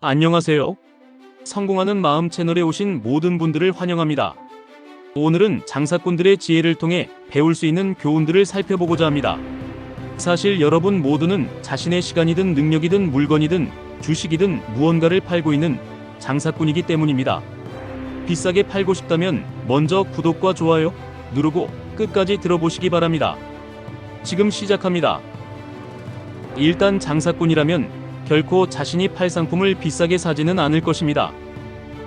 안녕하세요. 성공하는 마음 채널에 오신 모든 분들을 환영합니다. 오늘은 장사꾼들의 지혜를 통해 배울 수 있는 교훈들을 살펴보고자 합니다. 사실 여러분 모두는 자신의 시간이든 능력이든 물건이든 주식이든 무언가를 팔고 있는 장사꾼이기 때문입니다. 비싸게 팔고 싶다면 먼저 구독과 좋아요 누르고 끝까지 들어보시기 바랍니다. 지금 시작합니다. 일단 장사꾼이라면 결코 자신이 팔 상품을 비싸게 사지는 않을 것입니다.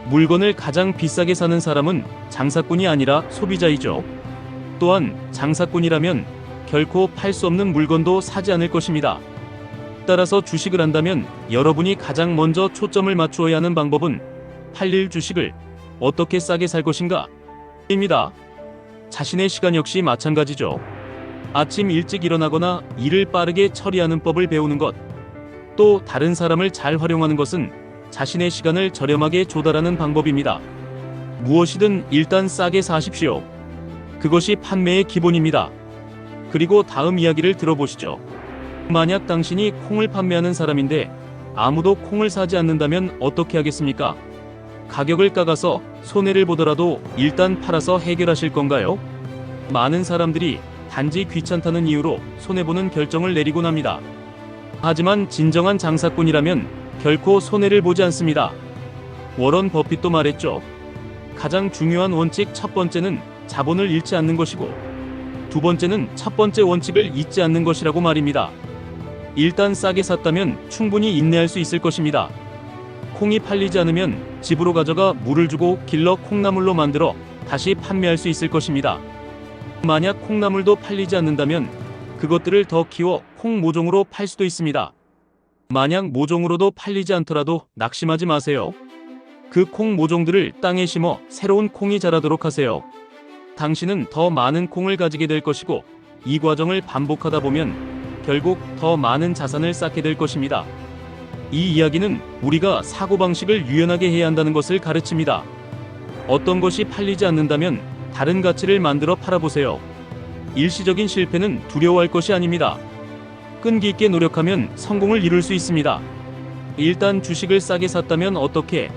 물건을 가장 비싸게 사는 사람은 장사꾼이 아니라 소비자이죠. 또한 장사꾼이라면 결코 팔 수 없는 물건도 사지 않을 것입니다. 따라서 주식을 한다면 여러분이 가장 먼저 초점을 맞추어야 하는 방법은 팔릴 주식을 어떻게 싸게 살 것인가 입니다. 자신의 시간 역시 마찬가지죠. 아침 일찍 일어나거나 일을 빠르게 처리하는 법을 배우는 것, 또 다른 사람을 잘 활용하는 것은 자신의 시간을 저렴하게 조달하는 방법입니다. 무엇이든 일단 싸게 사십시오. 그것이 판매의 기본입니다. 그리고 다음 이야기를 들어보시죠. 만약 당신이 콩을 판매하는 사람인데 아무도 콩을 사지 않는다면 어떻게 하겠습니까? 가격을 깎아서 손해를 보더라도 일단 팔아서 해결하실 건가요? 많은 사람들이 단지 귀찮다는 이유로 손해보는 결정을 내리곤 합니다. 하지만 진정한 장사꾼이라면 결코 손해를 보지 않습니다. 워런 버핏도 말했죠. 가장 중요한 원칙 첫 번째는 자본을 잃지 않는 것이고, 두 번째는 첫 번째 원칙을 잊지 않는 것이라고 말입니다. 일단 싸게 샀다면 충분히 인내할 수 있을 것입니다. 콩이 팔리지 않으면 집으로 가져가 물을 주고 길러 콩나물로 만들어 다시 판매할 수 있을 것입니다. 만약 콩나물도 팔리지 않는다면 그것들을 더 키워 콩 모종으로 팔 수도 있습니다. 만약 모종으로도 팔리지 않더라도 낙심하지 마세요. 그 콩 모종들을 땅에 심어 새로운 콩이 자라도록 하세요. 당신은 더 많은 콩을 가지게 될 것이고, 이 과정을 반복하다 보면 결국 더 많은 자산을 쌓게 될 것입니다. 이 이야기는 우리가 사고방식을 유연하게 해야 한다는 것을 가르칩니다. 어떤 것이 팔리지 않는다면 다른 가치를 만들어 팔아보세요. 일시적인 실패는 두려워할 것이 아닙니다. 끈기 있게 노력하면 성공을 이룰 수 있습니다. 일단 주식을 싸게 샀다면 어떻게,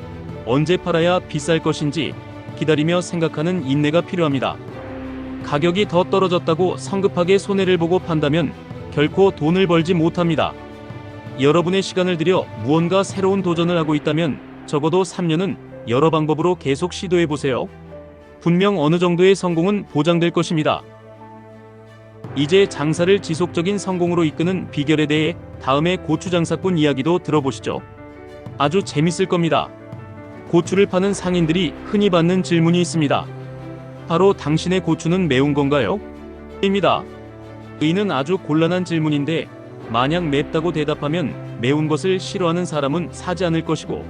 언제 팔아야 비쌀 것인지 기다리며 생각하는 인내가 필요합니다. 가격이 더 떨어졌다고 성급하게 손해를 보고 판다면 결코 돈을 벌지 못합니다. 여러분의 시간을 들여 무언가 새로운 도전을 하고 있다면 적어도 3년은 여러 방법으로 계속 시도해보세요. 분명 어느 정도의 성공은 보장될 것입니다. 이제 장사를 지속적인 성공으로 이끄는 비결에 대해 다음에 고추장사꾼 이야기도 들어보시죠. 아주 재밌을 겁니다. 고추를 파는 상인들이 흔히 받는 질문이 있습니다. 바로 당신의 고추는 매운 건가요? 입니다. 이는 아주 곤란한 질문인데, 만약 맵다고 대답하면 매운 것을 싫어하는 사람은 사지 않을 것이고,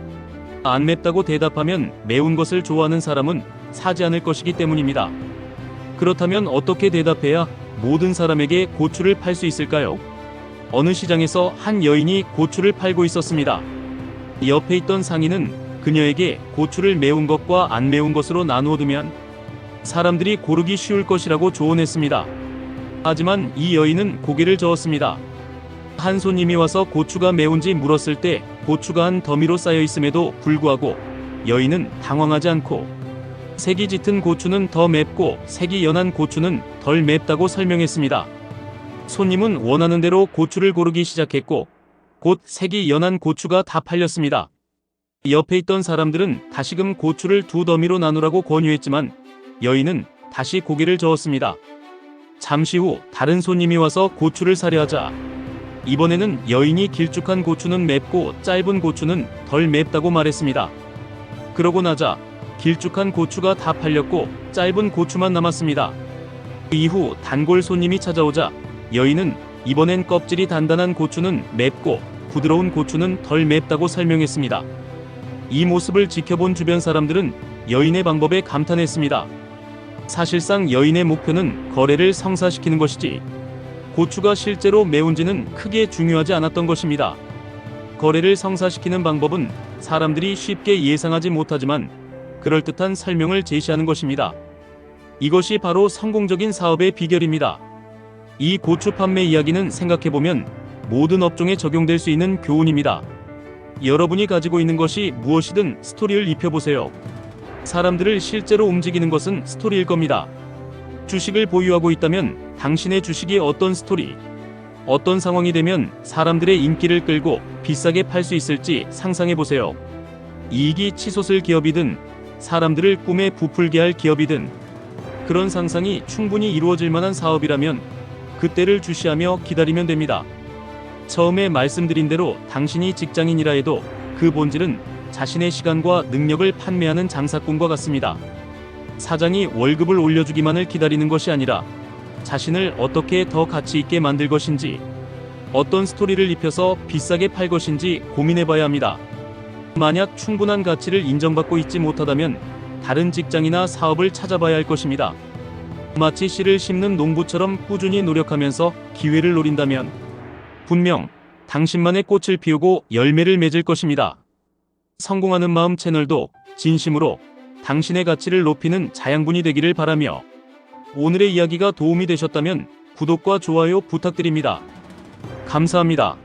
안 맵다고 대답하면 매운 것을 좋아하는 사람은 사지 않을 것이기 때문입니다. 그렇다면 어떻게 대답해야 모든 사람에게 고추를 팔 수 있을까요? 어느 시장에서 한 여인이 고추를 팔고 있었습니다. 옆에 있던 상인은 그녀에게 고추를 매운 것과 안 매운 것으로 나누어 두면 사람들이 고르기 쉬울 것이라고 조언했습니다. 하지만 이 여인은 고개를 저었습니다. 한 손님이 와서 고추가 매운지 물었을 때 고추가 한 더미로 쌓여 있음에도 불구하고 여인은 당황하지 않고, 색이 짙은 고추는 더 맵고 색이 연한 고추는 덜 맵다고 설명했습니다. 손님은 원하는 대로 고추를 고르기 시작했고, 곧 색이 연한 고추가 다 팔렸습니다. 옆에 있던 사람들은 다시금 고추를 두 더미로 나누라고 권유했지만 여인은 다시 고개를 저었습니다. 잠시 후 다른 손님이 와서 고추를 사려 하자, 이번에는 여인이 길쭉한 고추는 맵고 짧은 고추는 덜 맵다고 말했습니다. 그러고 나자 길쭉한 고추가 다 팔렸고 짧은 고추만 남았습니다. 이후 단골 손님이 찾아오자 여인은 이번엔 껍질이 단단한 고추는 맵고 부드러운 고추는 덜 맵다고 설명했습니다. 이 모습을 지켜본 주변 사람들은 여인의 방법에 감탄했습니다. 사실상 여인의 목표는 거래를 성사시키는 것이지, 고추가 실제로 매운지는 크게 중요하지 않았던 것입니다. 거래를 성사시키는 방법은 사람들이 쉽게 예상하지 못하지만 그럴듯한 설명을 제시하는 것입니다. 이것이 바로 성공적인 사업의 비결입니다. 이 고추 판매 이야기는 생각해보면 모든 업종에 적용될 수 있는 교훈입니다. 여러분이 가지고 있는 것이 무엇이든 스토리를 입혀보세요. 사람들을 실제로 움직이는 것은 스토리일 겁니다. 주식을 보유하고 있다면 당신의 주식이 어떤 스토리, 어떤 상황이 되면 사람들의 인기를 끌고 비싸게 팔 수 있을지 상상해보세요. 이익이 치솟을 기업이든 사람들을 꿈에 부풀게 할 기업이든 그런 상상이 충분히 이루어질 만한 사업이라면 그때를 주시하며 기다리면 됩니다. 처음에 말씀드린 대로 당신이 직장인이라 해도 그 본질은 자신의 시간과 능력을 판매하는 장사꾼과 같습니다. 사장이 월급을 올려주기만을 기다리는 것이 아니라 자신을 어떻게 더 가치 있게 만들 것인지, 어떤 스토리를 입혀서 비싸게 팔 것인지 고민해봐야 합니다. 만약 충분한 가치를 인정받고 있지 못하다면 다른 직장이나 사업을 찾아봐야 할 것입니다. 마치 씨를 심는 농부처럼 꾸준히 노력하면서 기회를 노린다면 분명 당신만의 꽃을 피우고 열매를 맺을 것입니다. 성공하는 마음 채널도 진심으로 당신의 가치를 높이는 자양분이 되기를 바라며, 오늘의 이야기가 도움이 되셨다면 구독과 좋아요 부탁드립니다. 감사합니다.